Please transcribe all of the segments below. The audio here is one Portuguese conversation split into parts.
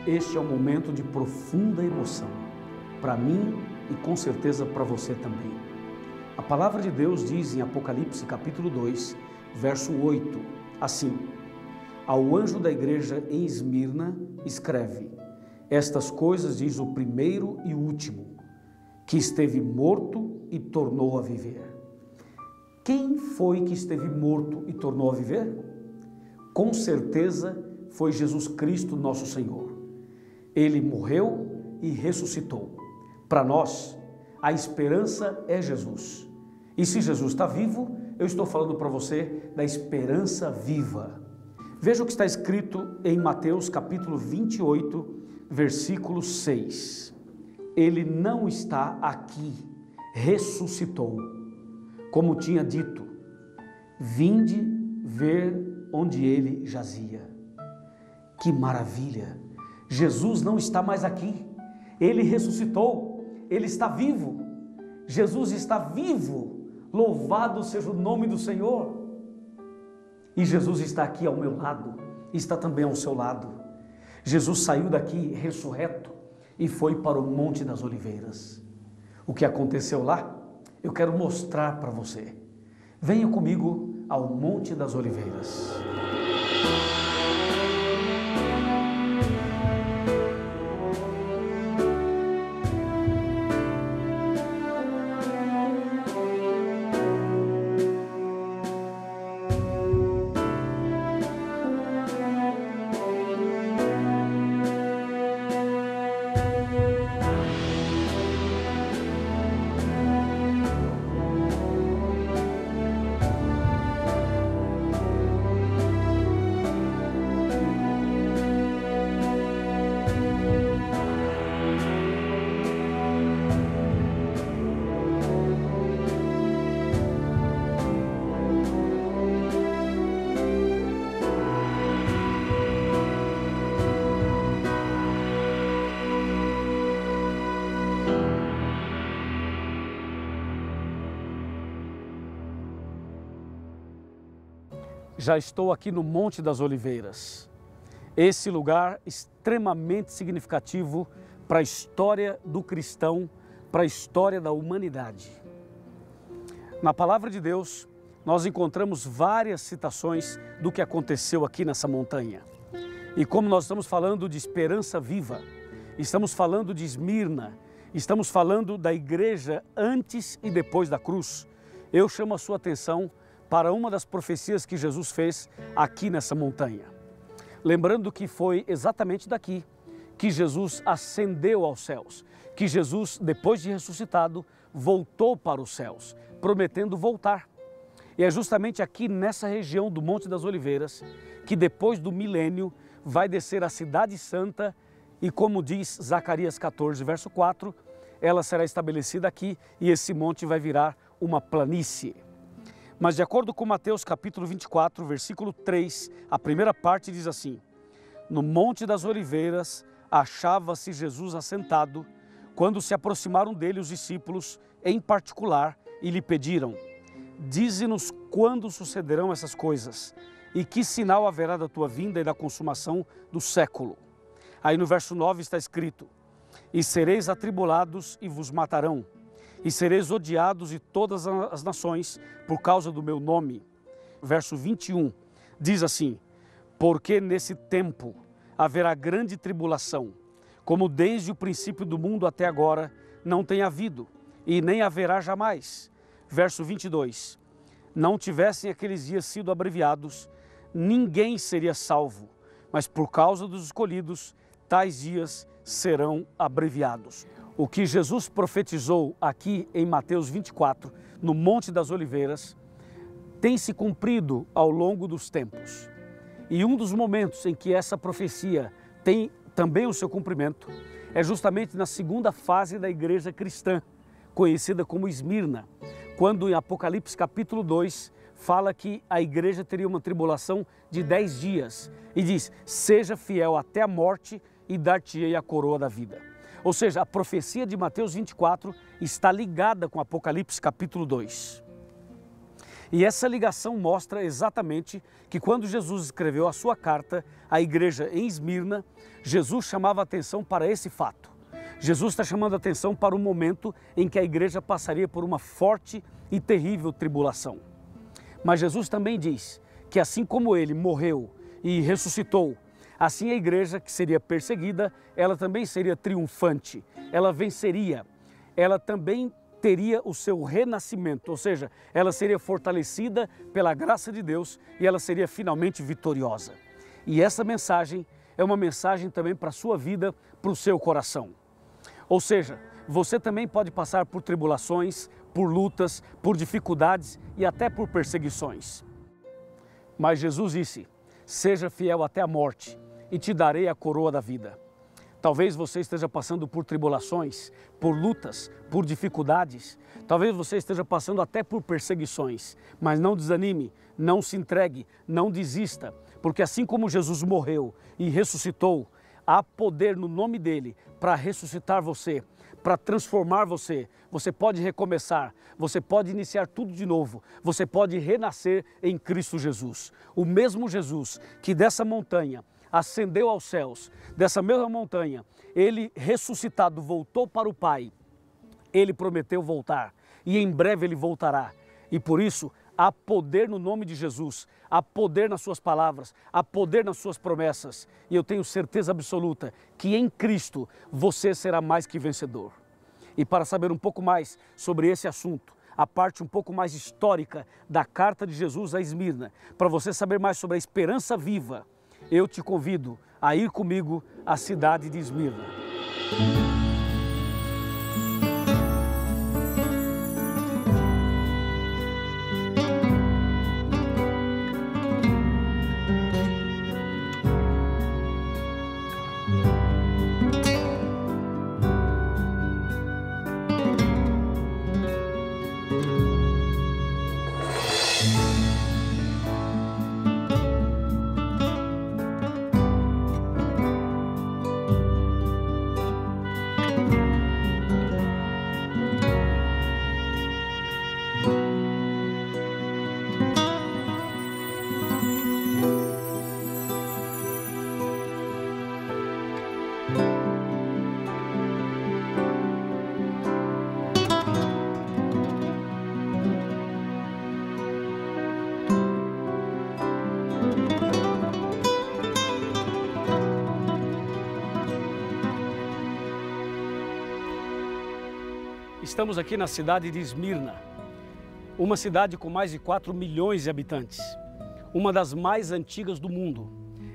Este é um momento de profunda emoção, para mim e com certeza para você também. A palavra de Deus diz em Apocalipse capítulo 2, verso 8, assim: ao anjo da igreja em Esmirna escreve: estas coisas diz o primeiro e o último, que esteve morto e tornou a viver. Quem foi que esteve morto e tornou a viver? Com certeza foi Jesus Cristo, nosso Senhor. Ele morreu e ressuscitou. Para nós, a esperança é Jesus. E se Jesus está vivo, eu estou falando para você da esperança viva. Veja o que está escrito em Mateus capítulo 28, versículo 6. Ele não está aqui, ressuscitou. Como tinha dito, vinde ver onde ele jazia. Que maravilha! Jesus não está mais aqui, ele ressuscitou, ele está vivo. Jesus está vivo, louvado seja o nome do Senhor. E Jesus está aqui ao meu lado, está também ao seu lado. Jesus saiu daqui ressurreto e foi para o Monte das Oliveiras. O que aconteceu lá, eu quero mostrar para você. Venha comigo ao Monte das Oliveiras. Já estou aqui no Monte das Oliveiras, esse lugar extremamente significativo para a história do cristão, para a história da humanidade. Na palavra de Deus, nós encontramos várias citações do que aconteceu aqui nessa montanha. E como nós estamos falando de esperança viva, estamos falando de Esmirna, estamos falando da igreja antes e depois da cruz, eu chamo a sua atenção para uma das profecias que Jesus fez aqui nessa montanha. Lembrando que foi exatamente daqui que Jesus ascendeu aos céus, que Jesus, depois de ressuscitado, voltou para os céus, prometendo voltar. E é justamente aqui nessa região do Monte das Oliveiras que depois do milênio vai descer a cidade santa e, como diz Zacarias 14, verso 4, ela será estabelecida aqui e esse monte vai virar uma planície. Mas de acordo com Mateus capítulo 24, versículo 3, a primeira parte diz assim: no Monte das Oliveiras achava-se Jesus assentado, quando se aproximaram dele os discípulos, em particular, e lhe pediram: dize-nos quando sucederão essas coisas, e que sinal haverá da tua vinda e da consumação do século. Aí no verso 9 está escrito: e sereis atribulados e vos matarão, e sereis odiados de todas as nações por causa do meu nome. Verso 21 diz assim: porque nesse tempo haverá grande tribulação, como desde o princípio do mundo até agora não tem havido, e nem haverá jamais. Verso 22, não tivessem aqueles dias sido abreviados, ninguém seria salvo, mas por causa dos escolhidos, tais dias serão abreviados. O que Jesus profetizou aqui em Mateus 24, no Monte das Oliveiras, tem se cumprido ao longo dos tempos. E um dos momentos em que essa profecia tem também o seu cumprimento é justamente na segunda fase da igreja cristã, conhecida como Esmirna, quando em Apocalipse capítulo 2 fala que a igreja teria uma tribulação de 10 dias e diz: seja fiel até a morte e dar-te-ei a coroa da vida. Ou seja, a profecia de Mateus 24 está ligada com Apocalipse capítulo 2. E essa ligação mostra exatamente que quando Jesus escreveu a sua carta à igreja em Esmirna, Jesus chamava a atenção para esse fato. Jesus está chamando a atenção para o momento em que a igreja passaria por uma forte e terrível tribulação. Mas Jesus também diz que assim como ele morreu e ressuscitou, assim a igreja que seria perseguida, ela também seria triunfante, ela venceria, ela também teria o seu renascimento, ou seja, ela seria fortalecida pela graça de Deus e ela seria finalmente vitoriosa. E essa mensagem é uma mensagem também para a sua vida, para o seu coração. Ou seja, você também pode passar por tribulações, por lutas, por dificuldades e até por perseguições. Mas Jesus disse: seja fiel até a morte e te darei a coroa da vida. Talvez você esteja passando por tribulações, por lutas, por dificuldades. Talvez você esteja passando até por perseguições. Mas não desanime, não se entregue, não desista. Porque assim como Jesus morreu e ressuscitou, há poder no nome dele para ressuscitar você, para transformar você. Você pode recomeçar, você pode iniciar tudo de novo, você pode renascer em Cristo Jesus. O mesmo Jesus que dessa montanha ascendeu aos céus, dessa mesma montanha, ele ressuscitado voltou para o Pai. Ele prometeu voltar e em breve ele voltará. E por isso há poder no nome de Jesus, há poder nas suas palavras, há poder nas suas promessas. E eu tenho certeza absoluta que em Cristo você será mais que vencedor. E para saber um pouco mais sobre esse assunto, a parte um pouco mais histórica da carta de Jesus a Esmirna, para você saber mais sobre a esperança viva, eu te convido a ir comigo à cidade de Esmirna. Estamos aqui na cidade de Esmirna, uma cidade com mais de 4 milhões de habitantes, uma das mais antigas do mundo.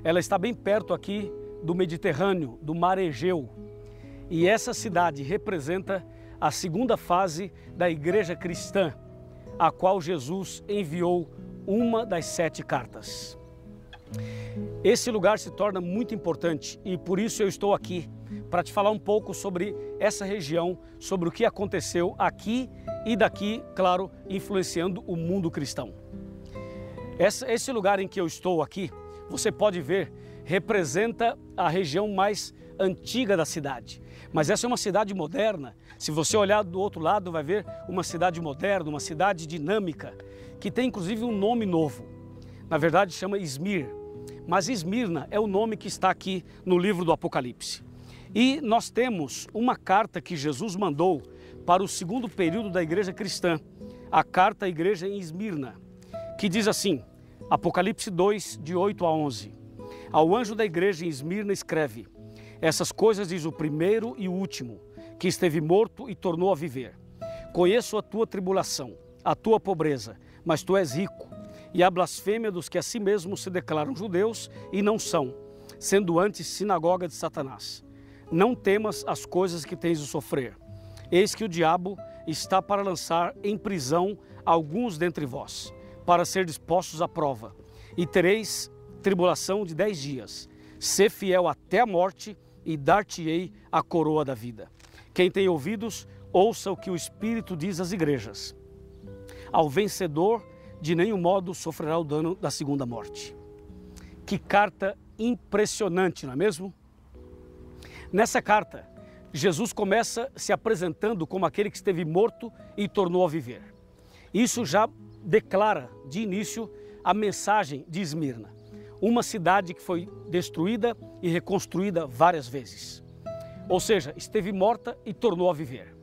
Ela está bem perto aqui do Mediterrâneo, do Mar Egeu. E essa cidade representa a segunda fase da igreja cristã, a qual Jesus enviou uma das 7 cartas. Esse lugar se torna muito importante e por isso eu estou aqui para te falar um pouco sobre essa região, sobre o que aconteceu aqui e daqui, claro, influenciando o mundo cristão. Esse lugar em que eu estou aqui, você pode ver, representa a região mais antiga da cidade. Mas essa é uma cidade moderna. Se você olhar do outro lado, vai ver uma cidade moderna, uma cidade dinâmica, que tem inclusive um nome novo. Na verdade, chama Izmir. Mas Esmirna é o nome que está aqui no livro do Apocalipse. E nós temos uma carta que Jesus mandou para o segundo período da igreja cristã, a carta à igreja em Esmirna, que diz assim, Apocalipse 2, de 8 a 11. Ao anjo da igreja em Esmirna escreve: essas coisas diz o primeiro e o último, que esteve morto e tornou a viver. Conheço a tua tribulação, a tua pobreza, mas tu és rico, e a blasfêmia dos que a si mesmos se declaram judeus e não são, sendo antes sinagoga de Satanás. Não temas as coisas que tens de sofrer. Eis que o diabo está para lançar em prisão alguns dentre vós, para ser dispostos à prova, e tereis tribulação de 10 dias. Sê fiel até a morte, e dar-te-ei a coroa da vida. Quem tem ouvidos, ouça o que o Espírito diz às igrejas. Ao vencedor, de nenhum modo sofrerá o dano da segunda morte. Que carta impressionante, não é mesmo? Nessa carta, Jesus começa se apresentando como aquele que esteve morto e tornou a viver. Isso já declara de início a mensagem de Esmirna, uma cidade que foi destruída e reconstruída várias vezes. Ou seja, esteve morta e tornou a viver.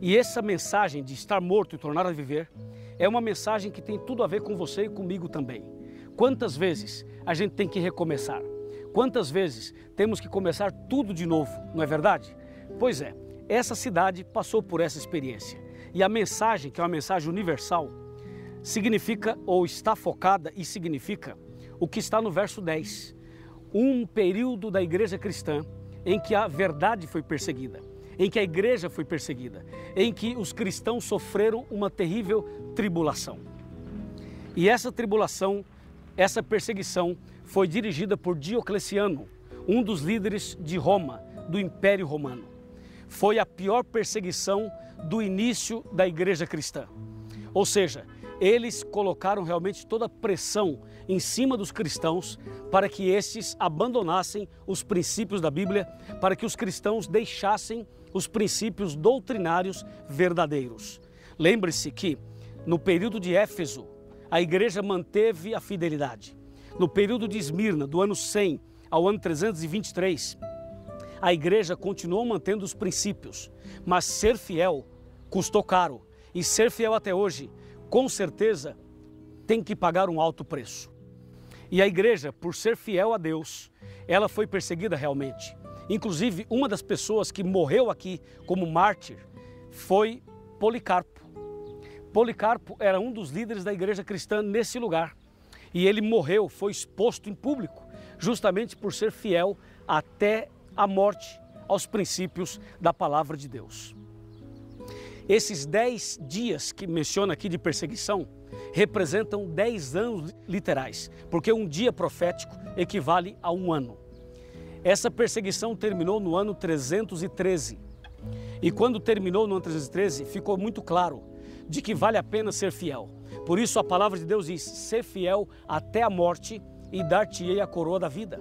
E essa mensagem de estar morto e tornar a viver é uma mensagem que tem tudo a ver com você e comigo também. Quantas vezes a gente tem que recomeçar? Quantas vezes temos que começar tudo de novo, não é verdade? Pois é, essa cidade passou por essa experiência. E a mensagem, que é uma mensagem universal, significa ou está focada e significa o que está no verso 10. Um período da igreja cristã em que a verdade foi perseguida, em que a igreja foi perseguida, em que os cristãos sofreram uma terrível tribulação. E essa tribulação, essa perseguição foi dirigida por Diocleciano, um dos líderes de Roma, do Império Romano. Foi a pior perseguição do início da igreja cristã. Ou seja, eles colocaram realmente toda a pressão em cima dos cristãos para que estes abandonassem os princípios da Bíblia, para que os cristãos deixassem os princípios doutrinários verdadeiros. Lembre-se que no período de Éfeso, a igreja manteve a fidelidade. No período de Esmirna, do ano 100 ao ano 323, a igreja continuou mantendo os princípios, mas ser fiel custou caro. E ser fiel até hoje, com certeza, tem que pagar um alto preço. E a igreja, por ser fiel a Deus, ela foi perseguida realmente. Inclusive, uma das pessoas que morreu aqui como mártir foi Policarpo. Policarpo era um dos líderes da igreja cristã nesse lugar. E ele morreu, foi exposto em público, justamente por ser fiel até a morte aos princípios da palavra de Deus. Esses 10 dias que menciona aqui de perseguição representam 10 anos literais, porque um dia profético equivale a um ano. Essa perseguição terminou no ano 313. E quando terminou no ano 313, ficou muito claro de que vale a pena ser fiel. Por isso a palavra de Deus diz: ser fiel até a morte e dar-te-ei a coroa da vida.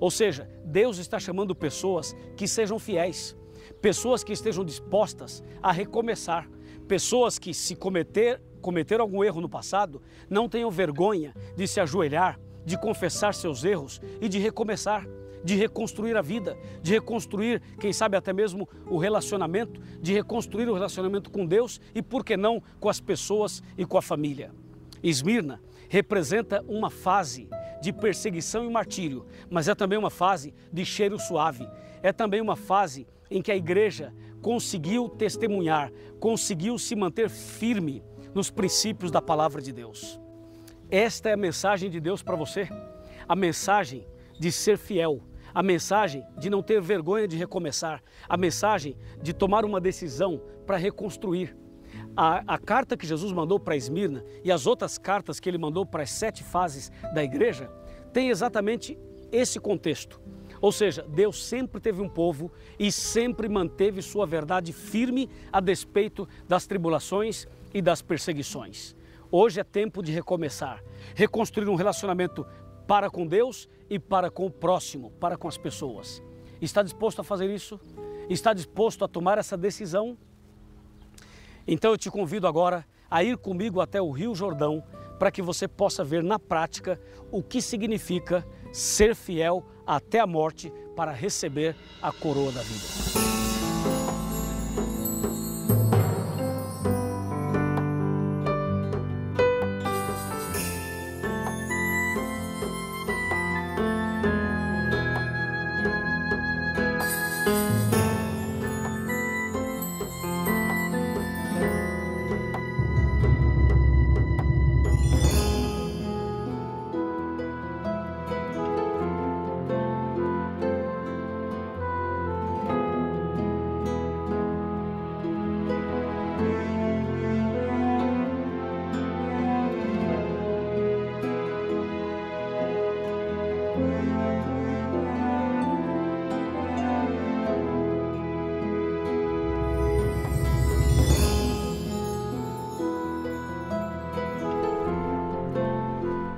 Ou seja, Deus está chamando pessoas que sejam fiéis, pessoas que estejam dispostas a recomeçar, pessoas que, se cometeram algum erro no passado, não tenham vergonha de se ajoelhar, de confessar seus erros e de recomeçar, de reconstruir a vida, de reconstruir, quem sabe até mesmo o relacionamento, de reconstruir o relacionamento com Deus e, por que não, com as pessoas e com a família. Esmirna representa uma fase de perseguição e martírio, mas é também uma fase de cheiro suave, é também uma fase em que a igreja conseguiu testemunhar, conseguiu se manter firme nos princípios da palavra de Deus. Esta é a mensagem de Deus para você, a mensagem de ser fiel, a mensagem de não ter vergonha de recomeçar, a mensagem de tomar uma decisão para reconstruir. A carta que Jesus mandou para Esmirna e as outras cartas que ele mandou para as 7 fases da igreja tem exatamente esse contexto. Ou seja, Deus sempre teve um povo e sempre manteve sua verdade firme a despeito das tribulações e das perseguições. Hoje é tempo de recomeçar, reconstruir um relacionamento para com Deus e para com o próximo, para com as pessoas. Está disposto a fazer isso? Está disposto a tomar essa decisão? Então eu te convido agora a ir comigo até o Rio Jordão para que você possa ver na prática o que significa ser fiel até a morte para receber a coroa da vida.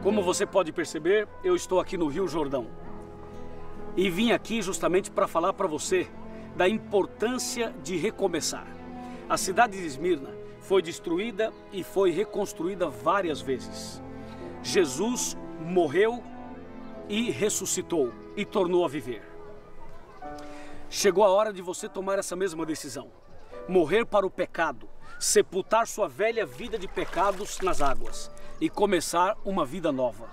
Como você pode perceber, eu estou aqui no Rio Jordão e vim aqui justamente para falar para você da importância de recomeçar. A cidade de Esmirna foi destruída e foi reconstruída várias vezes. Jesus morreu e ressuscitou e tornou a viver. Chegou a hora de você tomar essa mesma decisão. Morrer para o pecado, sepultar sua velha vida de pecados nas águas e começar uma vida nova.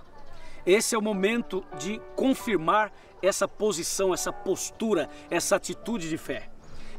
Esse é o momento de confirmar essa posição, essa postura, essa atitude de fé.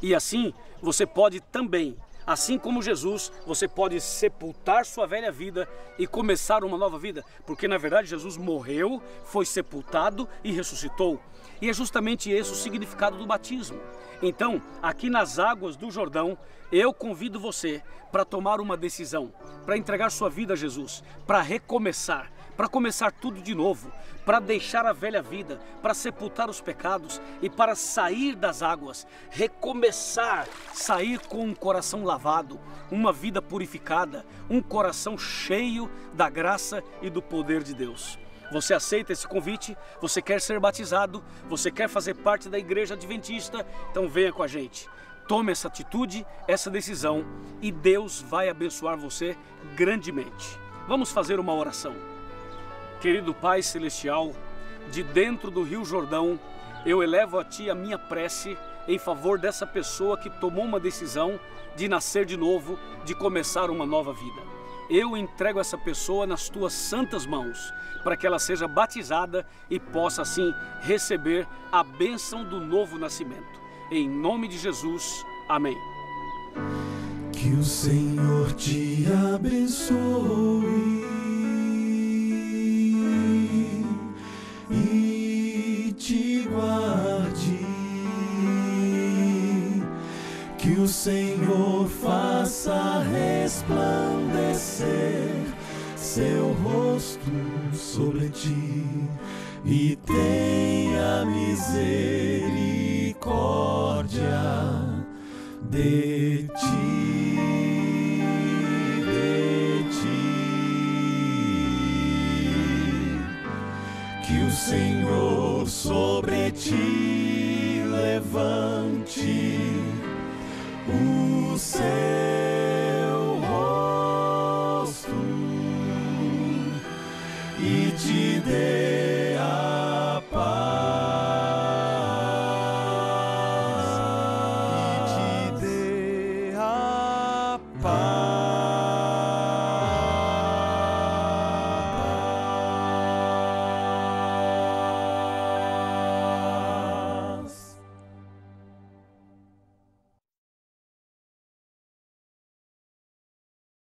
E assim, você pode também, assim como Jesus, você pode sepultar sua velha vida e começar uma nova vida. Porque na verdade Jesus morreu, foi sepultado e ressuscitou. E é justamente esse o significado do batismo. Então, aqui nas águas do Jordão, eu convido você para tomar uma decisão, para entregar sua vida a Jesus, para recomeçar, para começar tudo de novo, para deixar a velha vida, para sepultar os pecados e para sair das águas, recomeçar, sair com um coração lavado, uma vida purificada, um coração cheio da graça e do poder de Deus. Você aceita esse convite? Você quer ser batizado? Você quer fazer parte da igreja adventista? Então venha com a gente. Tome essa atitude, essa decisão e Deus vai abençoar você grandemente. Vamos fazer uma oração. Querido Pai Celestial, de dentro do Rio Jordão, eu elevo a Ti a minha prece em favor dessa pessoa que tomou uma decisão de nascer de novo, de começar uma nova vida. Eu entrego essa pessoa nas Tuas santas mãos, para que ela seja batizada e possa assim receber a bênção do novo nascimento. Em nome de Jesus, amém. Que o Senhor te abençoe e te guarde. Que o Senhor faça resplandecer seu rosto sobre ti e tenha misericórdia de ti, Que o Senhor sobre ti levante o seu rosto e te dê